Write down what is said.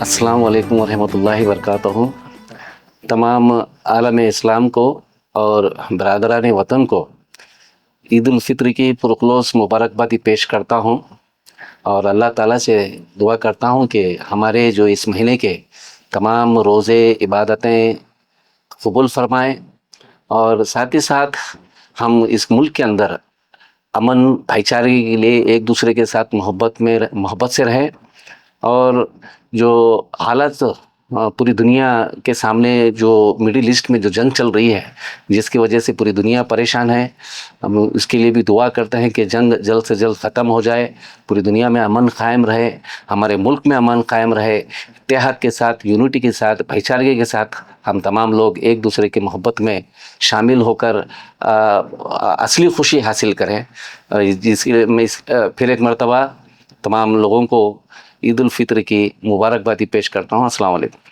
السلام علیکم ورحمۃ اللہ وبرکاتہ۔ تمام عالم اسلام کو اور برادران وطن کو عید الفطر کی پرخلوص مبارکبادی پیش کرتا ہوں، اور اللہ تعالیٰ سے دعا کرتا ہوں کہ ہمارے جو اس مہینے کے تمام روزے عبادتیں قبول فرمائیں، اور ساتھ ہی ساتھ ہم اس ملک کے اندر امن بھائی چارگی کے لیے ایک دوسرے کے ساتھ محبت سے رہیں، اور جو حالت پوری دنیا کے سامنے جو مڈل ایسٹ میں جو جنگ چل رہی ہے، جس کی وجہ سے پوری دنیا پریشان ہے، ہم اس کے لیے بھی دعا کرتے ہیں کہ جنگ جلد سے جلد ختم ہو جائے، پوری دنیا میں امن قائم رہے، ہمارے ملک میں امن قائم رہے، اتحاد کے ساتھ، یونٹی کے ساتھ، بھائی چارگی کے ساتھ ہم تمام لوگ ایک دوسرے کی محبت میں شامل ہو کر اصلی خوشی حاصل کریں۔ جس کے میں پھر ایک مرتبہ تمام لوگوں کو عید الفطر کی مبارکبادی پیش کرتا ہوں۔ السلام علیکم۔